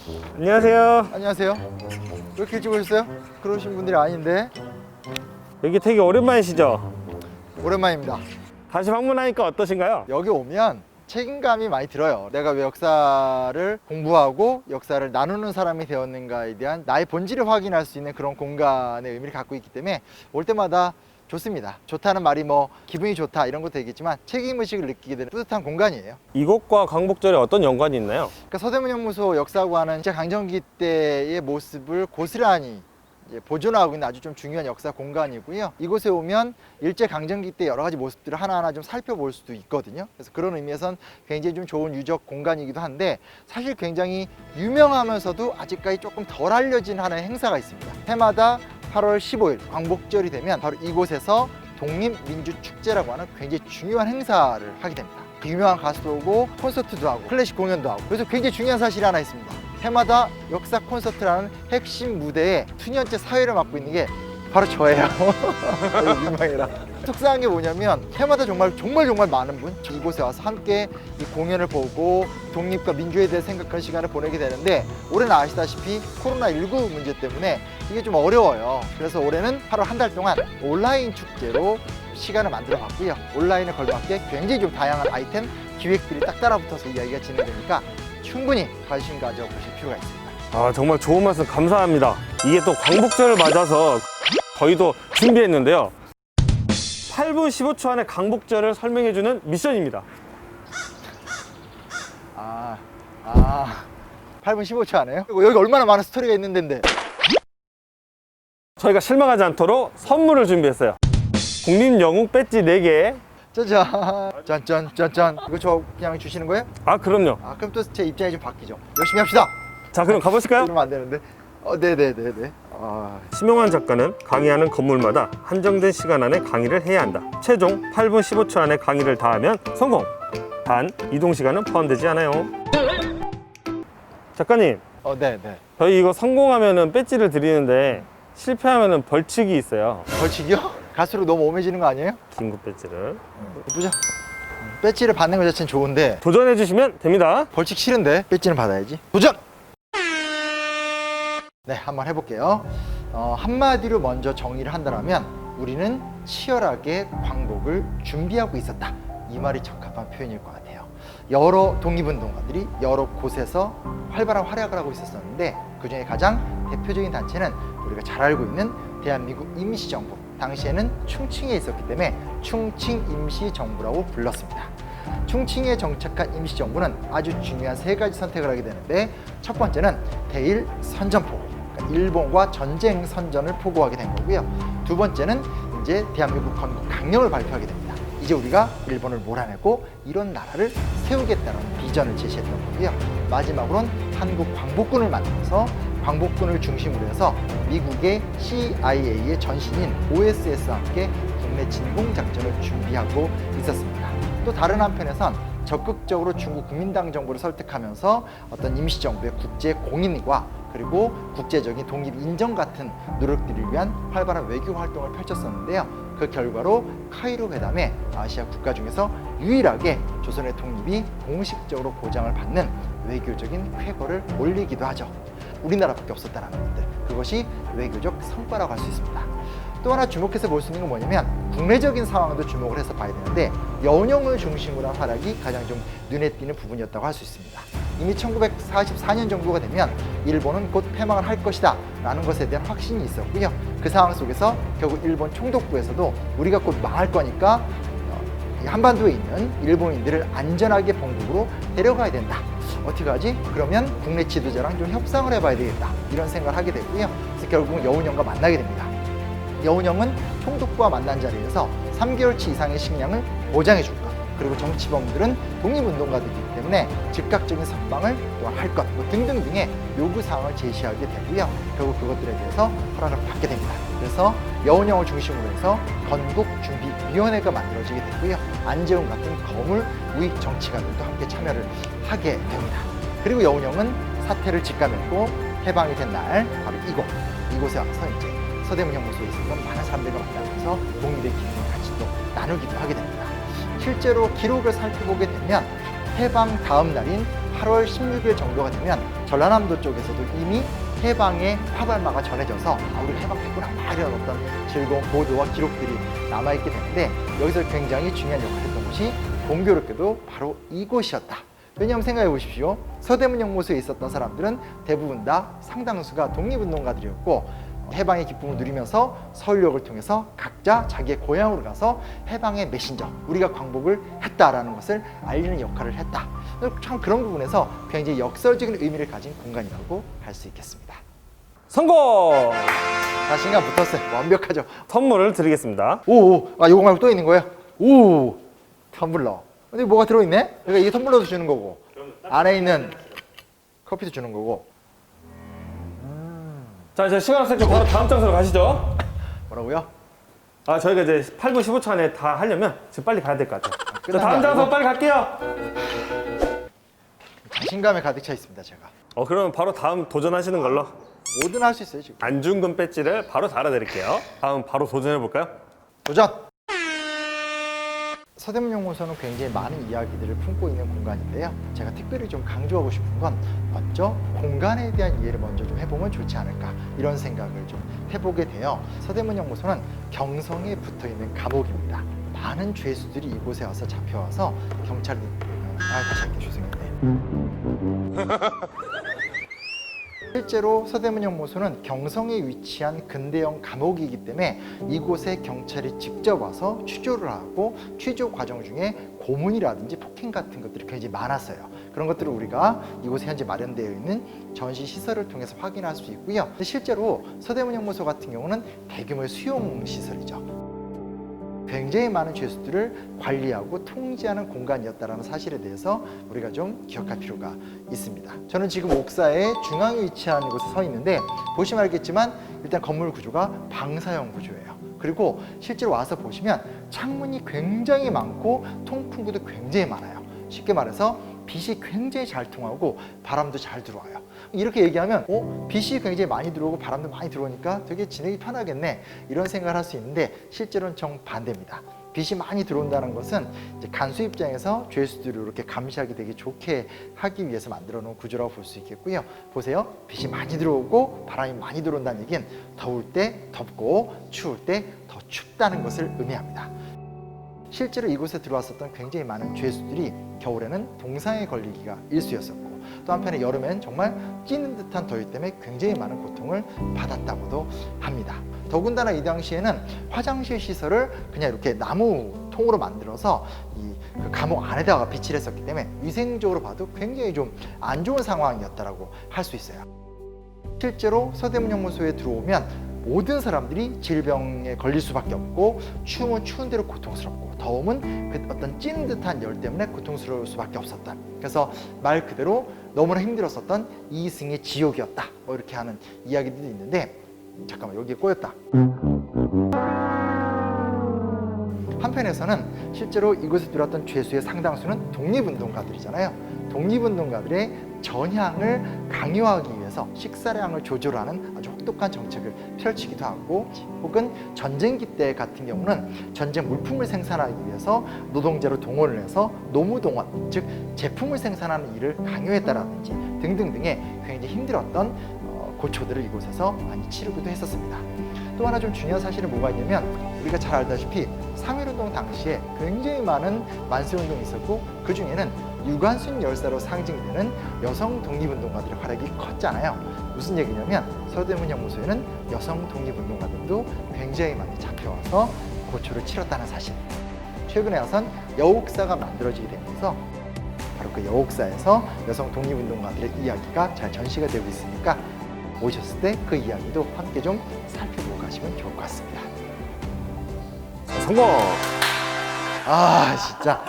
안녕하세요. 안녕하세요. 왜 이렇게 일찍 오셨어요? 그러신 분들이 아닌데. 여기 되게 오랜만이시죠? 오랜만입니다. 다시 방문하니까 어떠신가요? 여기 오면 책임감이 많이 들어요. 내가 왜 역사를 공부하고 역사를 나누는 사람이 되었는가에 대한 나의 본질을 확인할 수 있는 그런 공간의 의미를 갖고 있기 때문에 올 때마다 좋습니다. 좋다는 말이 뭐 기분이 좋다 이런 것도 되겠지만 책임의식을 느끼게 되는 뿌듯한 공간이에요. 이곳과 광복절에 어떤 연관이 있나요? 그러니까 서대문연구소 역사관은 진짜 강점기 때의 모습을 고스란히 이제 보존하고 있는 아주 좀 중요한 역사 공간이고요. 이곳에 오면 일제 강점기 때 여러 가지 모습들을 하나하나 좀 살펴볼 수도 있거든요. 그래서 그런 의미에선 굉장히 좀 좋은 유적 공간이기도 한데 사실 굉장히 유명하면서도 아직까지 조금 덜 알려진 하나의 행사가 있습니다. 해마다 8월 15일 광복절이 되면 바로 이곳에서 독립민주축제라고 하는 굉장히 중요한 행사를 하게 됩니다. 유명한 가수도 오고 콘서트도 하고 클래식 공연도 하고 그래서 굉장히 중요한 사실이 하나 있습니다. 해마다 역사 콘서트라는 핵심 무대에 수년째 사회를 맡고 있는 게 바로 저예요. 유명해라. 속상한 게 뭐냐면 해마다 정말 많은 분 이곳에 와서 함께 이 공연을 보고 독립과 민주에 대해 생각하는 시간을 보내게 되는데 올해는 아시다시피 코로나19 문제 때문에 이게 좀 어려워요. 그래서 올해는 8월 한 달 동안 온라인 축제로 시간을 만들어 봤고요. 온라인에 걸맞게 굉장히 좀 다양한 아이템 기획들이 딱 따라붙어서 이야기가 진행되니까 충분히 관심 가져보실 필요가 있습니다. 아, 정말 좋은 말씀 감사합니다. 이게 또 광복절을 맞아서 저희도 준비했는데요. 8분 15초 안에 광복절을 설명해주는 미션입니다. 8분 15초 안에요? 여기 얼마나 많은 스토리가 있는 데인데. 저희가 실망하지 않도록 선물을 준비했어요. 국립영웅 배지 4개. 짜잔. 짠. 이거 저 그냥 주시는 거예요? 아, 그럼요. 그럼 또 제 입장이 좀 바뀌죠. 열심히 합시다. 자, 그럼 가보실까요? 이러면 안 되는데. 네네네. 심영환 작가는 강의하는 건물마다 한정된 시간 안에 강의를 해야 한다. 최종 8분 15초 안에 강의를 다 하면 성공! 단, 이동 시간은 포함되지 않아요. 작가님, 네네. 저희 이거 성공하면 배지를 드리는데 실패하면 벌칙이 있어요. 벌칙이요? 갈수록 너무 오매지는 거 아니에요? 긴급 배지를. 보자. 배지를 받는 것 자체는 좋은데 도전해 주시면 됩니다. 벌칙 싫은데 배지는 받아야지. 도전! 네, 한번 해볼게요. 한마디로 먼저 정의를 한다면 우리는 치열하게 광복을 준비하고 있었다. 이 말이 적합한 표현일 것 같아요. 여러 독립운동가들이 여러 곳에서 활발한 활약을 하고 있었는데 그중에 가장 대표적인 단체는 우리가 잘 알고 있는 대한민국 임시정부, 당시에는 충칭에 있었기 때문에 충칭임시정부라고 불렀습니다. 충칭에 정착한 임시정부는 아주 중요한 3가지 선택을 하게 되는데 첫 번째는 대일 선전포고, 그러니까 일본과 전쟁 선전을 포고하게 된 거고요. 두 번째는 이제 대한민국 건국 강령을 발표하게 됩니다. 이제 우리가 일본을 몰아내고 이런 나라를 세우겠다는 비전을 제시했던 거고요. 마지막으로는 한국 광복군을 만들어서 광복군을 중심으로 해서 미국의 CIA의 전신인 OSS와 함께 국내 진공작전을 준비하고 있었습니다. 또 다른 한편에선 적극적으로 중국 국민당 정부를 설득하면서 어떤 임시정부의 국제 공인과 그리고 국제적인 독립 인정 같은 노력들을 위한 활발한 외교 활동을 펼쳤었는데요. 그 결과로 카이로 회담에 아시아 국가 중에서 유일하게 조선의 독립이 공식적으로 보장을 받는 외교적인 쾌거를 올리기도 하죠. 우리나라밖에 없었다는 것들, 그것이 외교적 성과라고 할 수 있습니다. 또 하나 주목해서 볼 수 있는 건 뭐냐면 국내적인 상황도 주목을 해서 봐야 되는데 여운형을 중심으로 한 활약이 가장 좀 눈에 띄는 부분이었다고 할 수 있습니다. 이미 1944년 정도가 되면 일본은 곧 패망을 할 것이다 라는 것에 대한 확신이 있었고요. 그 상황 속에서 결국 일본 총독부에서도 우리가 곧 망할 거니까 한반도에 있는 일본인들을 안전하게 본국으로 데려가야 된다. 어떻게 하지? 그러면 국내 지도자랑 좀 협상을 해봐야 되겠다. 이런 생각을 하게 되고요. 그래서 결국은 여운형과 만나게 됩니다. 여운형은 총독부와 만난 자리에서 3개월치 이상의 식량을 보장해 줄 것, 그리고 정치범들은 독립운동가들이기 때문에 즉각적인 석방을 또한 할 것, 등등등의 요구사항을 제시하게 되고요. 결국 그것들에 대해서 허락을 받게 됩니다. 그래서 여운형을 중심으로 해서 건국준비위원회가 만들어지게 되고요. 안재훈 같은 거물 우익 정치가들도 함께 참여를 하게 됩니다. 그리고 여운형은 사태를 직감했고 해방이 된 날 바로 이곳에 와서 이제 서대문연구소에 있었던 많은 사람들과 만나면서 독립의 기쁨을 같이 또 나누기도 하게 됩니다. 실제로 기록을 살펴보게 되면 해방 다음 날인 8월 16일 정도가 되면 전라남도 쪽에서도 이미 해방의 화발마가 전해져서 우리가 해방했구나 이런 어떤 즐거운 보도와 기록들이 남아있게 되는데 여기서 굉장히 중요한 역할을 했던 곳이 공교롭게도 바로 이곳이었다. 왜냐하면 생각해 보십시오. 서대문 연못에 있었던 사람들은 대부분 다 상당수가 독립운동가들이었고 해방의 기쁨을 누리면서 서울역을 통해서 각자 자기의 고향으로 가서 해방의 메신저, 우리가 광복을 했다라는 것을 알리는 역할을 했다. 참 그런 부분에서 굉장히 역설적인 의미를 가진 공간이라고 할 수 있겠습니다. 성공! 자신감 붙었어요. 완벽하죠. 선물을 드리겠습니다. 오, 아 요거 말고 또 있는 거예요? 오, 텀블러. 근데 뭐가 들어있네? 그러니까 이게 텀블러도 주는 거고 안에 있는 커피도 주는 거고. 자, 이제 시간 없으니까 바로 다음 장소로 가시죠. 뭐라고요? 아, 저희가 이제 8분 15초 안에 다 하려면 지금 빨리 가야 될 것 같아요. 자, 끝난 다음 게 장소 아니고. 빨리 갈게요. 자신감에 가득 차 있습니다, 제가. 그러면 바로 다음 도전하시는 걸로. 뭐든 할 수 있어요, 지금. 안중근 배지를 바로 달아드릴게요. 다음 바로 도전해볼까요? 도전! 서대문 연구소는 굉장히 많은 이야기들을 품고 있는 공간인데요. 제가 특별히 좀 강조하고 싶은 건 먼저 공간에 대한 이해를 먼저 좀 해보면 좋지 않을까 이런 생각을 좀 해보게 돼요. 서대문 연구소는 경성에 붙어있는 감옥입니다. 많은 죄수들이 이곳에 와서 잡혀와서 경찰이 다시 할게요. 죄송해요. 실제로 서대문 연못소는 경성에 위치한 근대형 감옥이기 때문에 이곳에 경찰이 직접 와서 취조를 하고 취조 과정 중에 고문이라든지 폭행 같은 것들이 굉장히 많았어요. 그런 것들을 우리가 이곳에 현재 마련되어 있는 전시 시설을 통해서 확인할 수 있고요. 근데 실제로 서대문 연못소 같은 경우는 대규모의 수용 시설이죠. 굉장히 많은 죄수들을 관리하고 통제하는 공간이었다는 사실에 대해서 우리가 좀 기억할 필요가 있습니다. 저는 지금 옥사의 중앙에 위치한 곳에 서 있는데 보시면 알겠지만 일단 건물 구조가 방사형 구조예요. 그리고 실제로 와서 보시면 창문이 굉장히 많고 통풍구도 굉장히 많아요. 쉽게 말해서 빛이 굉장히 잘 통하고 바람도 잘 들어와요. 이렇게 얘기하면 빛이 굉장히 많이 들어오고 바람도 많이 들어오니까 되게 지내기 편하겠네 이런 생각을 할 수 있는데 실제로는 정반대입니다. 빛이 많이 들어온다는 것은 이제 간수 입장에서 죄수들을 이렇게 감시하기 되게 좋게 하기 위해서 만들어 놓은 구조라고 볼 수 있겠고요. 보세요. 빛이 많이 들어오고 바람이 많이 들어온다는 얘기는 더울 때 덥고 추울 때 더 춥다는 것을 의미합니다. 실제로 이곳에 들어왔었던 굉장히 많은 죄수들이 겨울에는 동상에 걸리기가 일쑤였었고 또 한편에 여름엔 정말 찌는 듯한 더위 때문에 굉장히 많은 고통을 받았다고도 합니다. 더군다나 이 당시에는 화장실 시설을 그냥 이렇게 나무 통으로 만들어서 그 감옥 안에다가 비치를 했었기 때문에 위생적으로 봐도 굉장히 좀 안 좋은 상황이었다고 할 수 있어요. 실제로 서대문 연구소에 들어오면 모든 사람들이 질병에 걸릴 수밖에 없고 추움은 추운 대로 고통스럽고 더움은 그 어떤 찌는 듯한 열 때문에 고통스러울 수밖에 없었다. 그래서 말 그대로 너무나 힘들었었던 이승의 지옥이었다. 뭐 이렇게 하는 이야기들이 있는데 잠깐만 여기에 꼬였다. 한편에서는 실제로 이곳에 들어왔던 죄수의 상당수는 독립운동가들이잖아요. 독립운동가들의 전향을 강요하기 위해서 식사량을 조절하는 아주 혹독한 정책을 펼치기도 하고 혹은 전쟁기 때 같은 경우는 전쟁 물품을 생산하기 위해서 노동자로 동원을 해서 노무동원, 즉 제품을 생산하는 일을 강요했다라든지 등등등의 굉장히 힘들었던 고초들을 이곳에서 많이 치르기도 했었습니다. 또 하나 좀 중요한 사실은 뭐가 있냐면 우리가 잘 알다시피 3.1운동 당시에 굉장히 많은 만세운동이 있었고 그 중에는 유관순 열사로 상징되는 여성 독립운동가들의 활약이 컸잖아요. 무슨 얘기냐면 서대문 연구소에는 여성 독립운동가들도 굉장히 많이 잡혀와서 고초를 치렀다는 사실. 최근에 와선 여옥사가 만들어지게 되면서 바로 그 여옥사에서 여성 독립운동가들의 이야기가 잘 전시가 되고 있으니까 오셨을 때 그 이야기도 함께 좀 살펴보고 가시면 좋을 것 같습니다. 성공! 아 진짜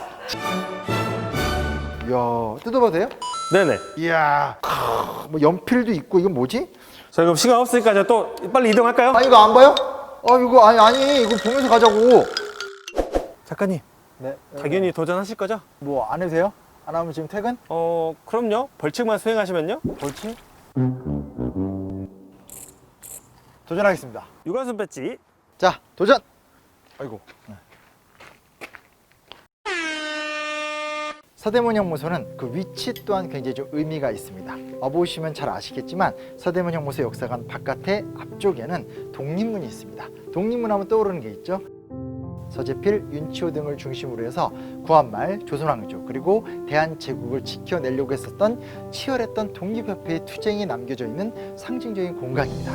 이야 뜯어봐도 돼요? 네네. 이야 뭐 연필도 있고 이건 뭐지? 자, 그럼 시간 없으니까 이제 또 빨리 이동할까요? 아 이거 안 봐요? 이거 아니 이거 보면서 가자고. 작가님, 네. 당연히 도전하실 거죠? 뭐 안 해도 돼요? 안 하면 지금 퇴근? 그럼요. 벌칙만 수행하시면요. 벌칙? 도전하겠습니다. 유관순 배지. 자 도전. 아이고. 서대문 형무소는 그 위치 또한 굉장히 좀 의미가 있습니다. 와보시면 잘 아시겠지만 서대문 형무소 역사관 바깥에 앞쪽에는 독립문이 있습니다. 독립문 하면 떠오르는 게 있죠. 서재필, 윤치호 등을 중심으로 해서 구한말, 조선왕조 그리고 대한제국을 지켜내려고 했었던 치열했던 독립협회의 투쟁이 남겨져 있는 상징적인 공간입니다.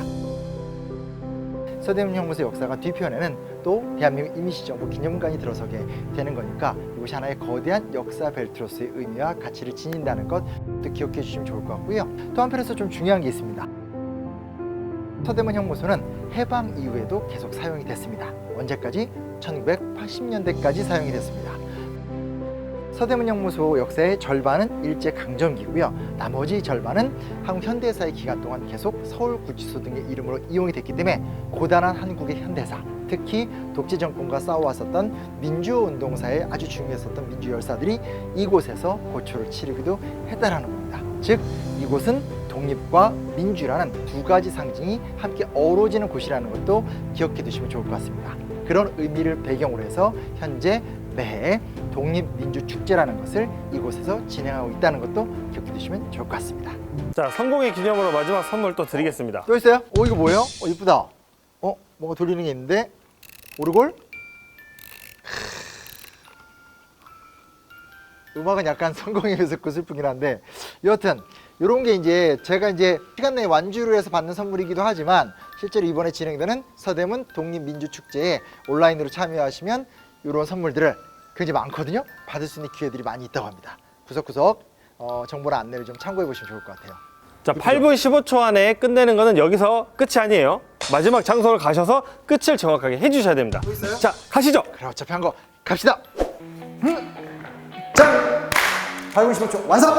서대문 형무소 역사관 뒤편에는 또 대한민국 임시정부 기념관이 들어서게 되는 거니까 이것이 하나의 거대한 역사 벨트로서의 의미와 가치를 지닌다는 것도 기억해 주시면 좋을 것 같고요. 또 한편에서 좀 중요한 게 있습니다. 서대문 형무소는 해방 이후에도 계속 사용이 됐습니다. 언제까지? 1980년대까지 사용이 됐습니다. 서대문 형무소 역사의 절반은 일제강점기고요. 나머지 절반은 한국 현대사의 기간 동안 계속 서울구치소 등의 이름으로 이용이 됐기 때문에 고단한 한국의 현대사, 특히 독재 정권과 싸워왔었던 민주운동사에 아주 중요했었던 민주열사들이 이곳에서 고초를 치르기도 했다라는 겁니다. 즉 이곳은 독립과 민주라는 두 가지 상징이 함께 어우러지는 곳이라는 것도 기억해 두시면 좋을 것 같습니다. 그런 의미를 배경으로 해서 현재 매해 독립민주축제라는 것을 이곳에서 진행하고 있다는 것도 기억해 두시면 좋을 것 같습니다. 자, 성공의 기념으로 마지막 선물 또 드리겠습니다. 또 있어요? 이거 뭐예요? 이쁘다. 뭔가 돌리는 게 있는데 오르골? 음악은 약간 성공에 비해서 슬프긴 한데 여하튼 이런 게 이제 제가 이제 시간 내에 완주를 해서 받는 선물이기도 하지만 실제로 이번에 진행되는 서대문 독립민주축제에 온라인으로 참여하시면 이런 선물들을 굉장히 많거든요. 받을 수 있는 기회들이 많이 있다고 합니다. 구석구석 정보나 안내를 좀 참고해 보시면 좋을 것 같아요. 자, 8분 15초 안에 끝내는 거는 여기서 끝이 아니에요. 마지막 장소를 가셔서 끝을 정확하게 해주셔야 됩니다. 또 있어요? 자, 가시죠. 그래 어차피 한 거 갑시다. 짠! 8분 15초 완성!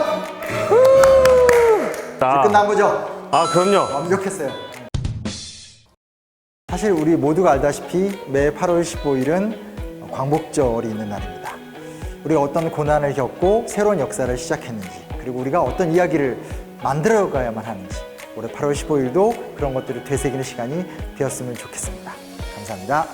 자, 끝난 거죠? 아, 그럼요. 완벽했어요. 사실 우리 모두가 알다시피 매 8월 15일은 광복절이 있는 날입니다. 우리가 어떤 고난을 겪고 새로운 역사를 시작했는지, 그리고 우리가 어떤 이야기를 만들어가야만 하는지, 올해 8월 15일도 그런 것들을 되새기는 시간이 되었으면 좋겠습니다. 감사합니다.